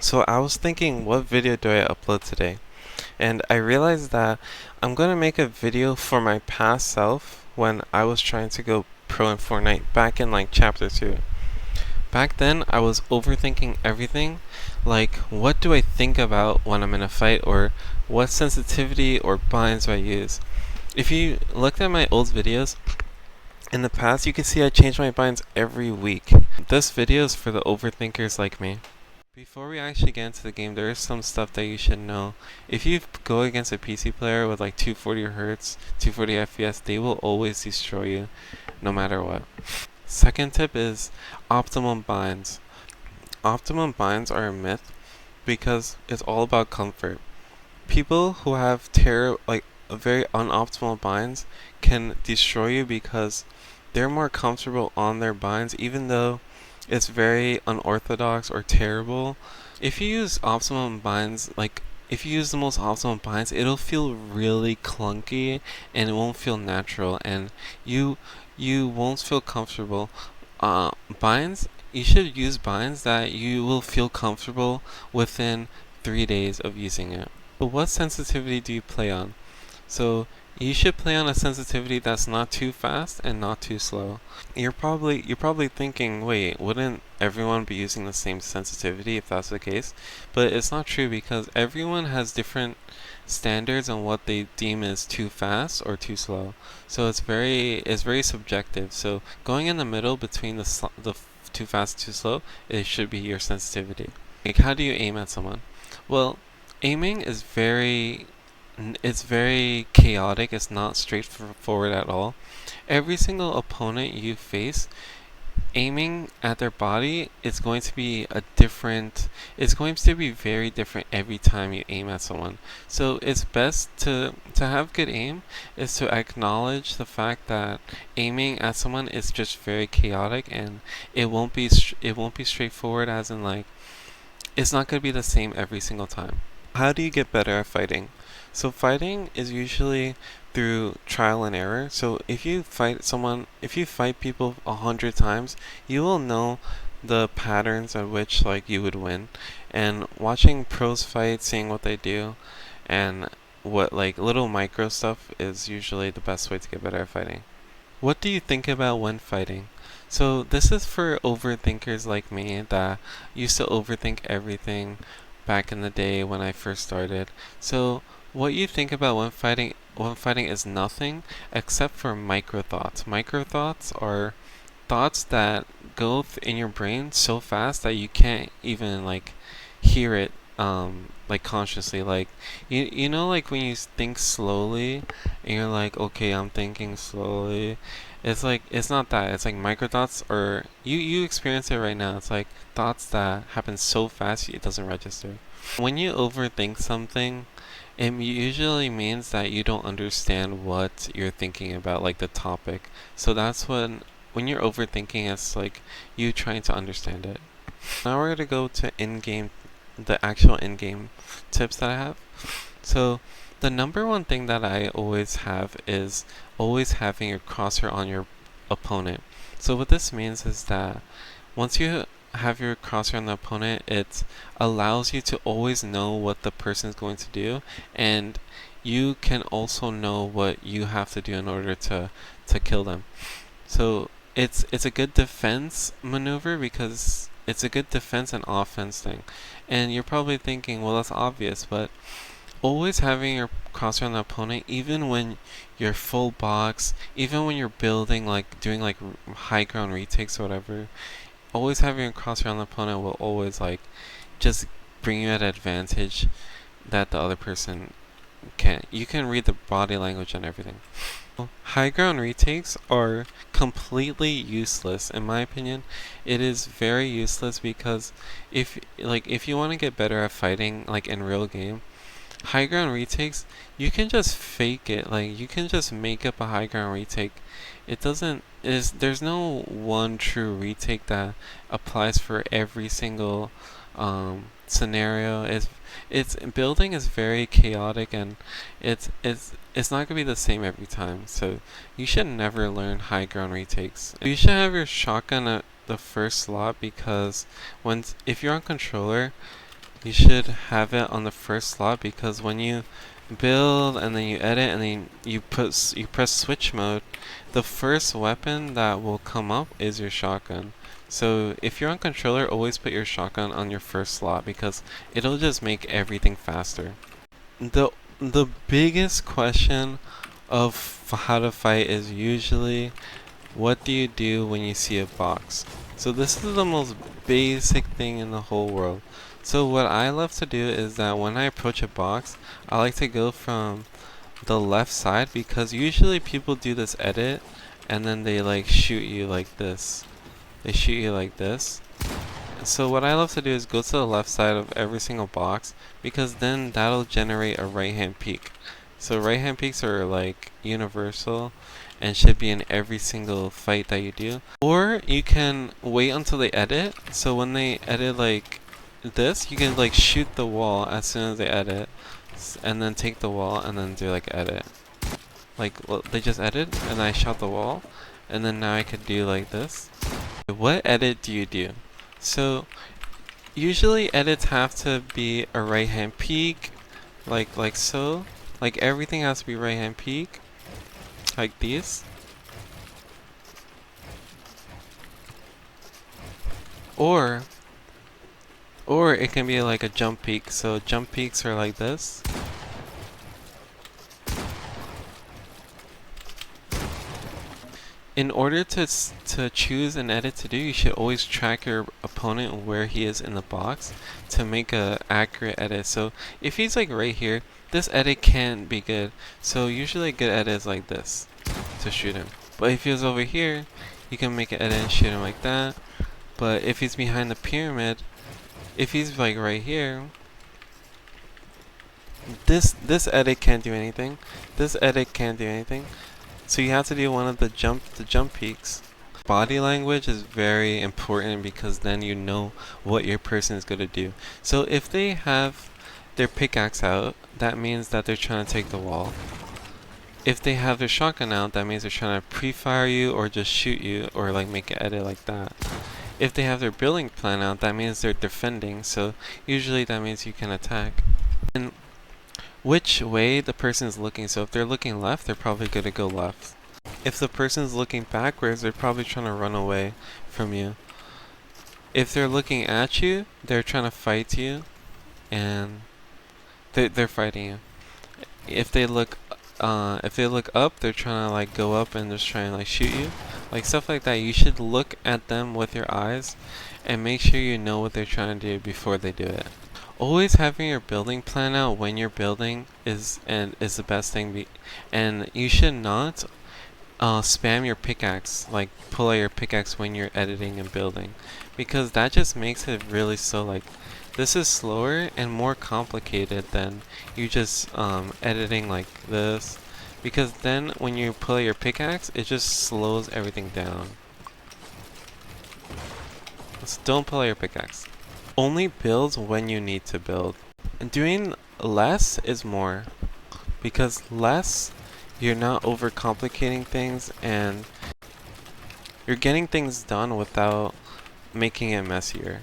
So I was thinking, what video do I upload today? And I realized that I'm gonna make a video for my past self when I was trying to go pro in Fortnite back in like chapter 2. Back then, I was overthinking everything, like what do I think about when I'm in a fight, or what sensitivity or binds do I use. If you looked at my old videos, in the past you can see I change my binds every week. This video is for the overthinkers like me. Before we actually get into the game, there is some stuff that you should know. If you go against a PC player with like 240 Hz, 240 FPS, they will always destroy you, no matter what. Second tip is optimum binds. Optimum binds are a myth because it's all about comfort. People who have very unoptimal binds can destroy you because they're more comfortable on their binds, even though it's very unorthodox or terrible. If you use optimum binds, if you use the most optimum binds, it'll feel really clunky and it won't feel natural, and you you won't feel comfortable. Binds, you should use binds that you will feel comfortable within 3 days of using it. But what sensitivity do you play on? So you should play on a sensitivity that's not too fast and not too slow. You're probably thinking, wait, wouldn't everyone be using the same sensitivity if that's the case? But it's not true because everyone has different standards on what they deem as too fast or too slow. So it's very subjective. So going in the middle between too fast, too slow, it should be your sensitivity. Like, how do you aim at someone? Well, aiming is it's very chaotic. It's not straightforward at all. Every single opponent you face, aiming at their body is going to be it's going to be very different every time you aim at someone. So it's best to have good aim is to acknowledge the fact that aiming at someone is just very chaotic, and it won't be straightforward, as in like it's not going to be the same every single time. How do you get better at fighting? So fighting is usually through trial and error. So if you fight people 100 times, you will know the patterns at which like you would win. And watching pros fight, seeing what they do, and what like little micro stuff is usually the best way to get better at fighting. What do you think about when fighting? So this is for overthinkers like me that used to overthink everything back in the day when I first started. So what you think about when fighting is nothing except for micro thoughts. Micro thoughts are thoughts that go in your brain so fast that you can't even like hear it like consciously. Like you know, like when you think slowly and you're like, okay, I'm thinking slowly. It's like it's not that. It's like micro thoughts, or you experience it right now. It's like thoughts that happen so fast it doesn't register. When you overthink something, it usually means that you don't understand what you're thinking about, like the topic. So that's when you're overthinking, it's like you trying to understand it. Now we're gonna go to the actual in-game tips that I have. So the number one thing that I always have is always having your crosshair on your opponent. So what this means is that once you have your crosshair on the opponent, it allows you to always know what the person is going to do, and you can also know what you have to do in order to kill them. So it's a good defense maneuver because it's a good defense and offense thing. And you're probably thinking, well, that's obvious, but always having your crosshair on the opponent, even when you're full box, even when you're building, like doing like high ground retakes or whatever, always having a crosshair on the opponent will always like just bring you at advantage that the other person can't. You can read the body language and everything. High ground retakes are completely useless in my opinion. It is very useless because if you want to get better at fighting like in real game, high ground retakes, you can just fake it. Like you can just make up a high ground retake. It doesn't is There's no one true retake that applies for every single scenario. It's building is very chaotic, and it's not gonna be the same every time. So you should never learn high ground retakes. You should have your shotgun at the first slot because if you're on controller, you should have it on the first slot, because when you build and then you edit and then you press switch mode, the first weapon that will come up is your shotgun. So if you're on controller, always put your shotgun on your first slot because it'll just make everything faster. The the biggest question of how to fight is usually, what do you do when you see a box? So this is the most basic thing in the whole world. So what I love to do is that when I approach a box, I like to go from the left side, because usually people do this edit and then they like shoot you like this. They shoot you like this. So what I love to do is go to the left side of every single box, because then that'll generate a right hand peek. So right hand peeks are like universal and should be in every single fight that you do. Or you can wait until they edit. So when they edit like this, you can like shoot the wall as soon as they edit, and then take the wall and then do like edit. Like they just edit and I shot the wall, and then now I could do like this. What edit do you do? So usually edits have to be a right hand peek, like so. Like everything has to be right hand peek, like these. Or it can be like a jump peek. So jump peeks are like this. In order to choose an edit to do, you should always track your opponent where he is in the box to make a accurate edit. So if he's like right here, this edit can't be good. So usually a good edit is like this to shoot him. But if he's over here, you can make an edit and shoot him like that. But if he's behind the pyramid, if he's like right here, this edit can't do anything. This edit can't do anything. So you have to do one of the jump peaks. Body language is very important, because then you know what your person is going to do. So if they have their pickaxe out, that means that they're trying to take the wall. If they have their shotgun out, that means they're trying to pre-fire you or just shoot you or like make an edit like that. If they have their building plan out, that means they're defending. So usually that means you can attack. And which way the person is looking. So if they're looking left, they're probably going to go left. If the person's looking backwards, they're probably trying to run away from you. If they're looking at you, they're trying to fight you, and they're fighting you. If they look up, they're trying to like go up and just try and like shoot you, like stuff like that. You should look at them with your eyes and make sure you know what they're trying to do before they do it. Always having your building plan out when you're building is the best thing. And you should not spam your pickaxe, like pull out your pickaxe when you're editing and building, because that just makes it really so like this is slower and more complicated than you just editing like this, because then when you pull out your pickaxe, it just slows everything down. So don't pull out your pickaxe. Only build when you need to build. And doing less is more, because less, you're not overcomplicating things and you're getting things done without making it messier.